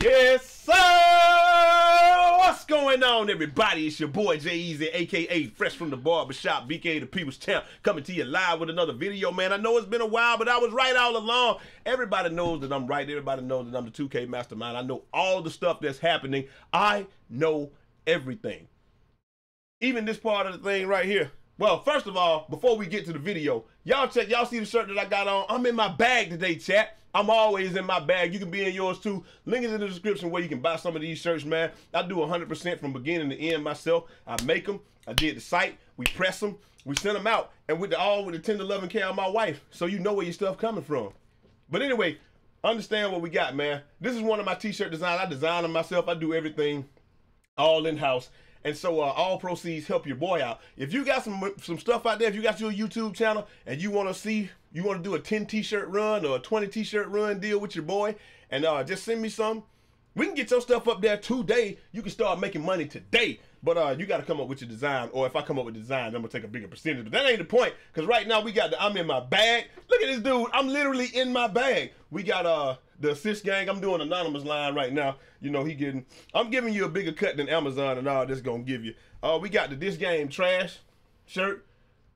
Yes, sir! What's going on, everybody? It's your boy, Eazy, a.k.a. Fresh from the Barbershop, BK the People's Champ, coming to you live with another video, man. I know it's been a while, but I was right all along. Everybody knows that I'm right. Everybody knows that I'm the 2K mastermind. I know all the stuff that's happening. I know everything. Even this part of the thing right here. Well, first of all, before we get to the video, y'all see the shirt that I got on? I'm in my bag today, chat. I'm always in my bag. You can be in yours too. Link is in the description where you can buy some of these shirts, man. I do 100% from beginning to end myself. I make them. I did the site. We press them. We send them out. And with the tender loving care of my wife. So you know where your stuff coming from. But anyway, understand what we got, man. This is one of my t-shirt designs. I design them myself. I do everything all in-house. And so all proceeds help your boy out. If you got some stuff out there, if you got your YouTube channel and you want to do a 10 t-shirt run or a 20 t-shirt run deal with your boy, and just send me some. We can get your stuff up there today. You can start making money today. But you got to come up with your design. Or if I come up with design, I'm going to take a bigger percentage. But that ain't the point. Because right now we got I'm in my bag. Look at this dude. I'm literally in my bag. We got the assist gang. I'm doing anonymous line right now. You know, I'm giving you a bigger cut than Amazon and all this gonna give you. We got the This Game Trash shirt.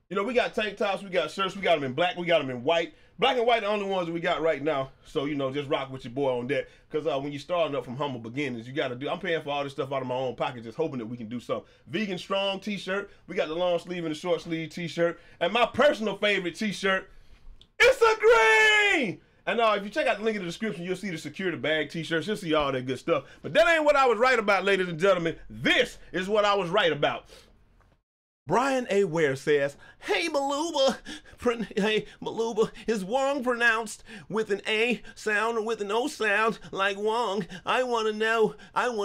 You know, we got tank tops, we got shirts, we got them in black, we got them in white. Black and white are the only ones that we got right now. So, you know, just rock with your boy on that. Because when you're starting up from humble beginnings, you got to I'm paying for all this stuff out of my own pocket, just hoping that we can do something. Vegan Strong t-shirt. We got the long sleeve and the short sleeve t-shirt. And my personal favorite t-shirt, it's a green! And if you check out the link in the description, you'll see the Secure the Bag t-shirts. You'll see all that good stuff. But that ain't what I was right about, ladies and gentlemen. This is what I was right about. Brian A. Ware says, hey Maluba is Wong pronounced with an A sound or with an O sound like Wong? I want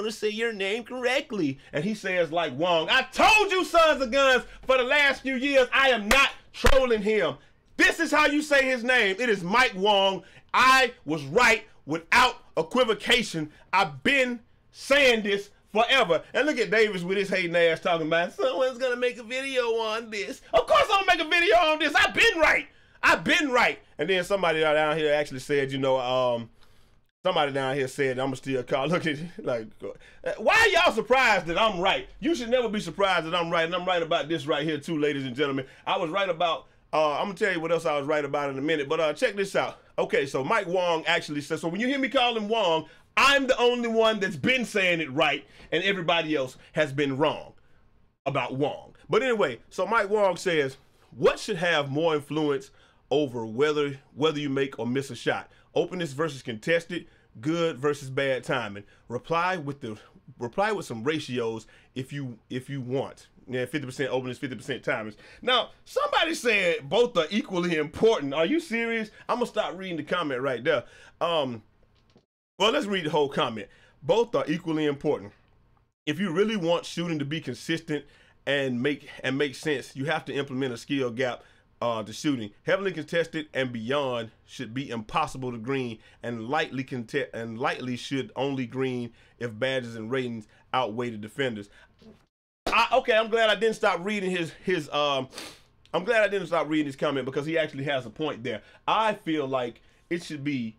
to say your name correctly. And he says like Wong. I told you, sons of guns, for the last few years, I am not trolling him. This is how you say his name. It is Mike Wong. I was right without equivocation. I've been saying this forever. And look at Davis with his hating ass talking about someone's gonna make a video on this. Of course I'm gonna make a video on this. I've been right. I've been right. And then somebody down here actually said, you know, somebody down here said, I'm gonna still call. Look at like, why are y'all surprised that I'm right? You should never be surprised that I'm right. And I'm right about this right here too, ladies and gentlemen. I was right about I'm gonna tell you what else I was right about in a minute, but check this out. Okay, so Mike Wong actually says, so when you hear me call him Wong, I'm the only one that's been saying it right, and everybody else has been wrong about Wong. But anyway, so Mike Wong says, what should have more influence over whether you make or miss a shot? Openness versus contested, good versus bad timing. Reply with some ratios if you want. Yeah, 50% openness, 50% timings. Now, somebody said both are equally important. Are you serious? I'm gonna stop reading the comment right there. Well, let's read the whole comment. Both are equally important. If you really want shooting to be consistent and make sense, you have to implement a skill gap to shooting. Heavily contested and beyond should be impossible to green, and lightly should only green if badges and ratings outweigh the defenders. Okay, I'm glad I didn't stop reading I'm glad I didn't stop reading his comment, because he actually has a point there. I feel like it should be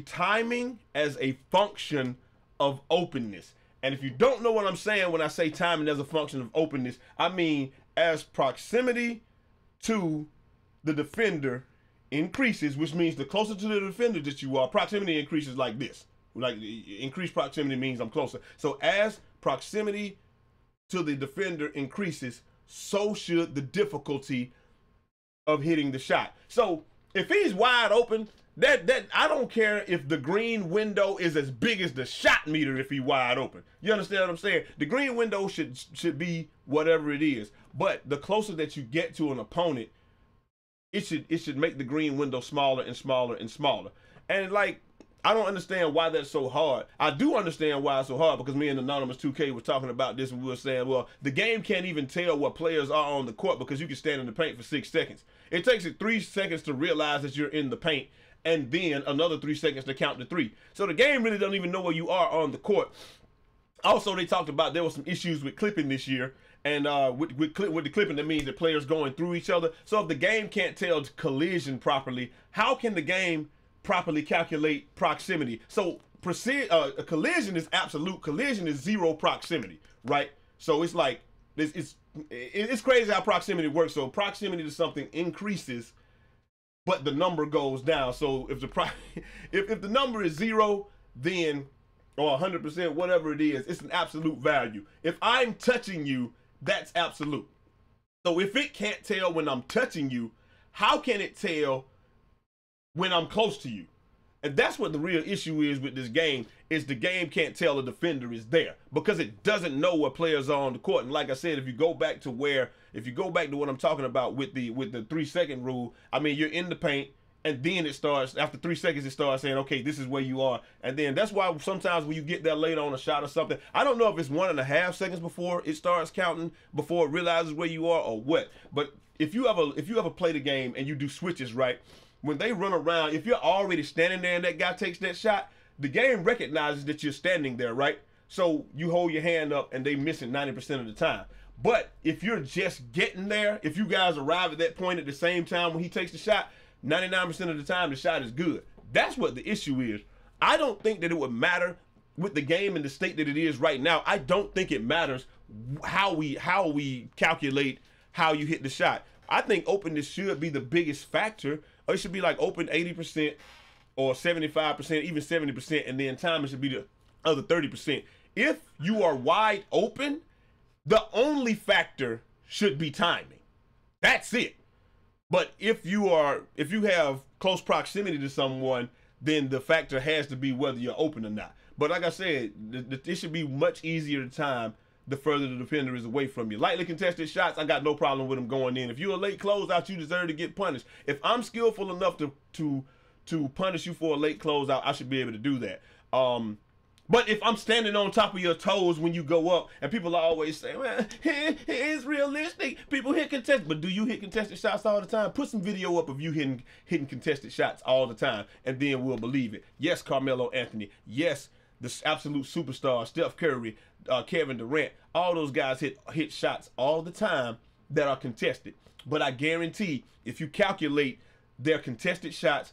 timing as a function of openness. And if you don't know what I'm saying when I say timing as a function of openness, I mean as proximity to the defender increases, which means the closer to the defender that you are, proximity increases like this. Like increased proximity means I'm closer. So as proximity to the defender increases, so should the difficulty of hitting the shot. So if he's wide open, that I don't care if the green window is as big as the shot meter if he's wide open. You understand what I'm saying? The green window should be whatever it is. But the closer that you get to an opponent, it should make the green window smaller and smaller and smaller. And like, I don't understand why that's so hard. I do understand why it's so hard, because me and Anonymous 2K was talking about this, and we were saying, well, the game can't even tell what players are on the court because you can stand in the paint for 6 seconds. It takes it 3 seconds to realize that you're in the paint, and then another 3 seconds to count to 3. So the game really doesn't even know where you are on the court. Also, they talked about there were some issues with clipping this year, and with the clipping, that means that players going through each other. So if the game can't tell collision properly, how can the game properly calculate proximity? So a collision is absolute. Collision is zero proximity, right? So it's like it's crazy how proximity works. So proximity to something increases, but the number goes down. So if if the number is 0, then or 100%, whatever it is, it's an absolute value. If I'm touching you, that's absolute. So if it can't tell when I'm touching you, how can it tell when I'm close to you? And that's what the real issue is with this game, is the game can't tell a defender is there because it doesn't know what players are on the court. And like I said, if you go back to what I'm talking about with the 3-second rule, I mean, you're in the paint and then it starts, after 3 seconds, it starts saying, okay, this is where you are. And then that's why sometimes when you get there later on a shot or something, I don't know if it's 1.5 seconds before it starts counting, before it realizes where you are or what. But if you ever play the game and you do switches, right? When they run around, if you're already standing there and that guy takes that shot, the game recognizes that you're standing there, right? So you hold your hand up and they miss it 90% of the time. But if you're just getting there, if you guys arrive at that point at the same time when he takes the shot, 99% of the time the shot is good. That's what the issue is. I don't think that it would matter with the game in the state that it is right now. I don't think it matters how we calculate how you hit the shot. I think openness should be the biggest factor. Or it should be like open 80% or 75%, even 70%, and then timing should be the other 30%. If you are wide open, the only factor should be timing. That's it. But if you have close proximity to someone, then the factor has to be whether you're open or not. But like I said, it should be much easier to time the further the defender is away from you. Lightly contested shots, I got no problem with them going in. If you're a late closeout, you deserve to get punished. If I'm skillful enough to punish you for a late closeout, I should be able to do that. But if I'm standing on top of your toes when you go up, and people always say, man, it's realistic. People hit contested. But do you hit contested shots all the time? Put some video up of you hitting contested shots all the time, and then we'll believe it. Yes, Carmelo Anthony. Yes, the absolute superstar, Steph Curry, Kevin Durant, all those guys hit shots all the time that are contested. But I guarantee if you calculate their contested shots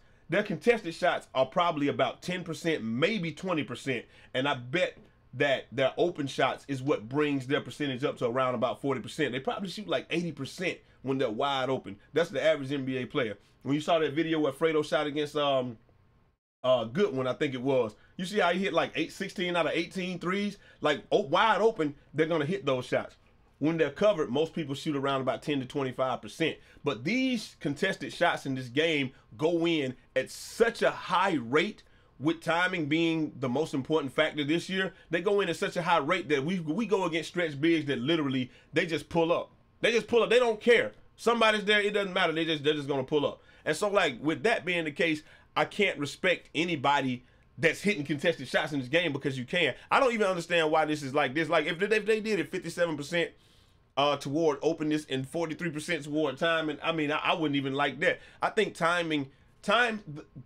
are probably about 10%, maybe 20%. And I bet that their open shots is what brings their percentage up to around about 40%. They probably shoot like 80% when they're wide open. That's the average NBA player. When you saw that video where Fredo shot against Goodwin, I think it was. You see how he hit like 16 out of 18 threes? Like wide open, they're going to hit those shots. When they're covered, most people shoot around about 10 to 25%. But these contested shots in this game go in at such a high rate, with timing being the most important factor this year. They go in at such a high rate that we go against stretch bigs that literally, they just pull up. They just pull up. They don't care. Somebody's there. It doesn't matter. They're just going to pull up. And so, like, with that being the case, I can't respect anybody that's hitting contested shots in this game because you can. I don't even understand why this is like this. Like, if they did it 57% toward openness and 43% toward timing, I mean, I wouldn't even like that. I think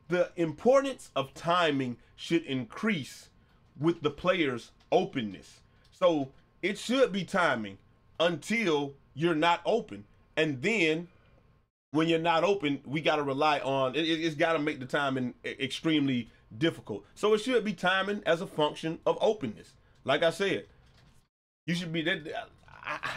the importance of timing should increase with the player's openness. So it should be timing until you're not open. And then when you're not open, we got to rely on, it's got to make the timing extremely difficult. So it should be timing as a function of openness. Like I said, you should be that.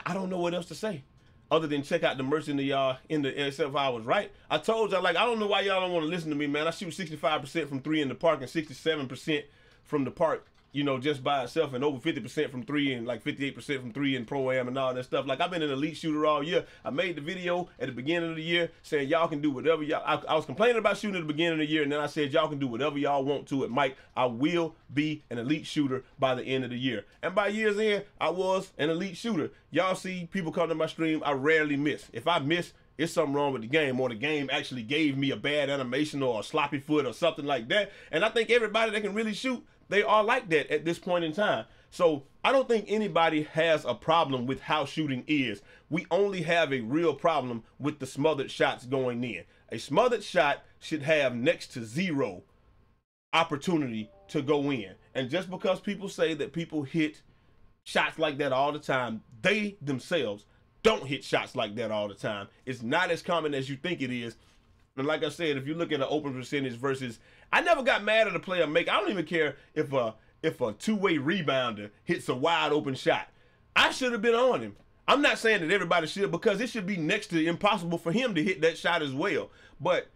I don't know what else to say other than check out the merch in the SF hours, right? I told y'all, like, I don't know why y'all don't want to listen to me, man. I shoot 65% from 3 in the park and 67% from the park, you know, just by itself, and over 50% from 3 and like 58% from 3 in Pro-Am and all that stuff. Like, I've been an elite shooter all year. I made the video at the beginning of the year saying y'all can do whatever y'all, I was complaining about shooting at the beginning of the year, and then I said y'all can do whatever y'all want to at Mike. I will be an elite shooter by the end of the year. And by year's end, I was an elite shooter. Y'all see people come to my stream, I rarely miss. If I miss, it's something wrong with the game, or the game actually gave me a bad animation or a sloppy foot or something like that. And I think everybody that can really shoot, they are like that at this point in time. So I don't think anybody has a problem with how shooting is. We only have a real problem with the smothered shots going in. A smothered shot should have next to 0 opportunity to go in. And just because people say that people hit shots like that all the time, they themselves don't hit shots like that all the time. It's not as common as you think it is. And like I said, if you look at the open percentage versus, I never got mad at a player make. I don't even care if a two-way rebounder hits a wide open shot. I should have been on him. I'm not saying that everybody should, because it should be next to impossible for him to hit that shot as well. But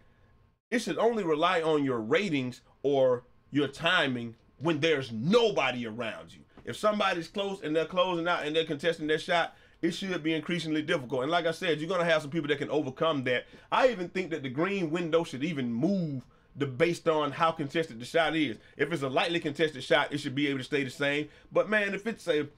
it should only rely on your ratings or your timing when there's nobody around you. If somebody's close and they're closing out and they're contesting their shot, it should be increasingly difficult. And like I said, you're going to have some people that can overcome that. I even think that the green window should even move based on how contested the shot is. If it's a lightly contested shot, it should be able to stay the same. But man, if it's a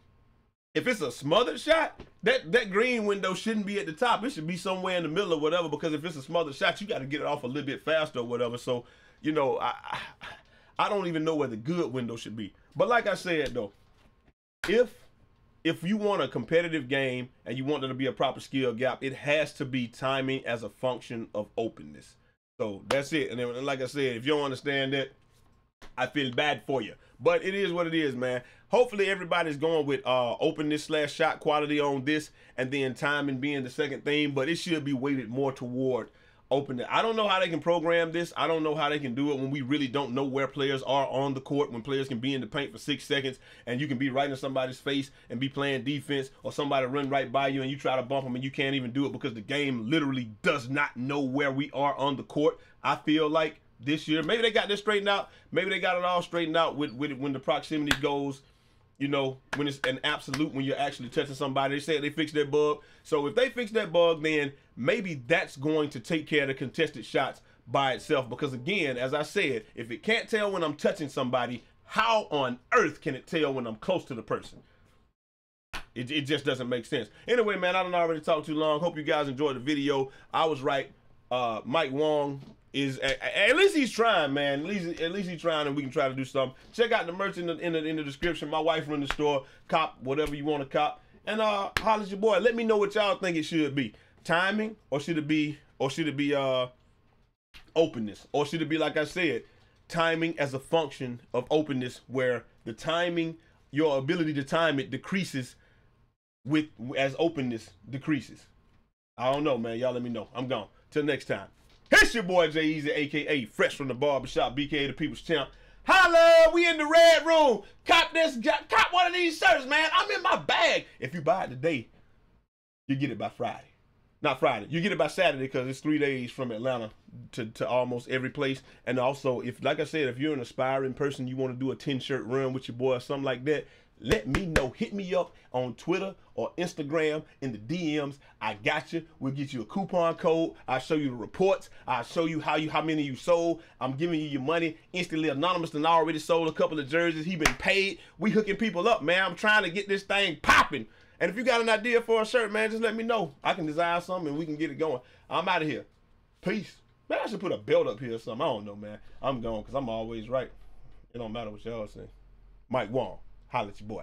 smothered shot, that green window shouldn't be at the top. It should be somewhere in the middle or whatever, because if it's a smothered shot, you got to get it off a little bit faster or whatever. So, you know, I don't even know where the good window should be. But like I said, though, if you want a competitive game and you want there to be a proper skill gap, it has to be timing as a function of openness. So that's it. And then, like I said, if you don't understand that, I feel bad for you. But it is what it is, man. Hopefully everybody's going with openness / shot quality on this, and then timing being the second thing. But it should be weighted more toward openness. I don't know how they can program this. I don't know how they can do it when we really don't know where players are on the court, when players can be in the paint for 6 seconds and you can be right in somebody's face and be playing defense, or somebody run right by you and you try to bump them and you can't even do it because the game literally does not know where we are on the court. I feel like this year, maybe they got this straightened out. Maybe they got it all straightened out with when the proximity goes, you know, when it's an absolute, when you're actually touching somebody. They said they fixed that bug. So if they fix that bug, then maybe that's going to take care of the contested shots by itself. Because again, as I said, if it can't tell when I'm touching somebody, how on earth can it tell when I'm close to the person? It just doesn't make sense. Anyway, man, I don't already talk too long. Hope you guys enjoyed the video. I was right. Mike Wong is at least he's trying, man. At least he's trying, and we can try to do something. Check out the merch in the description. My wife run the store. Cop whatever you want to cop, and holler at your boy. Let me know what y'all think it should be. Timing, or should it be openness, or should it be, like I said, timing as a function of openness, where the timing, your ability to time it decreases as openness decreases. I don't know, man. Y'all let me know. I'm gone. Till next time. It's your boy Eazy, aka Fresh from the Barbershop, BK the People's Champ. Holla, we in the red room. Cop one of these shirts, man. I'm in my bag. If you buy it today, you get it by Friday. Not Friday. You get it by Saturday, because it's 3 days from Atlanta to almost every place. And also, if, like I said, if you're an aspiring person, you want to do a 10-shirt run with your boy or something like that, let me know. Hit me up on Twitter or Instagram in the DMs. I got you. We'll get you a coupon code. I'll show you the reports. I'll show you how many you sold. I'm giving you your money instantly. Anonymous and already sold a couple of jerseys. He been paid. We hooking people up, man. I'm trying to get this thing popping. And if you got an idea for a shirt, man, just let me know. I can design something and we can get it going. I'm out of here. Peace. Man, I should put a belt up here or something. I don't know, man. I'm gone because I'm always right. It don't matter what y'all say. Mike Wong. Holla at your boy.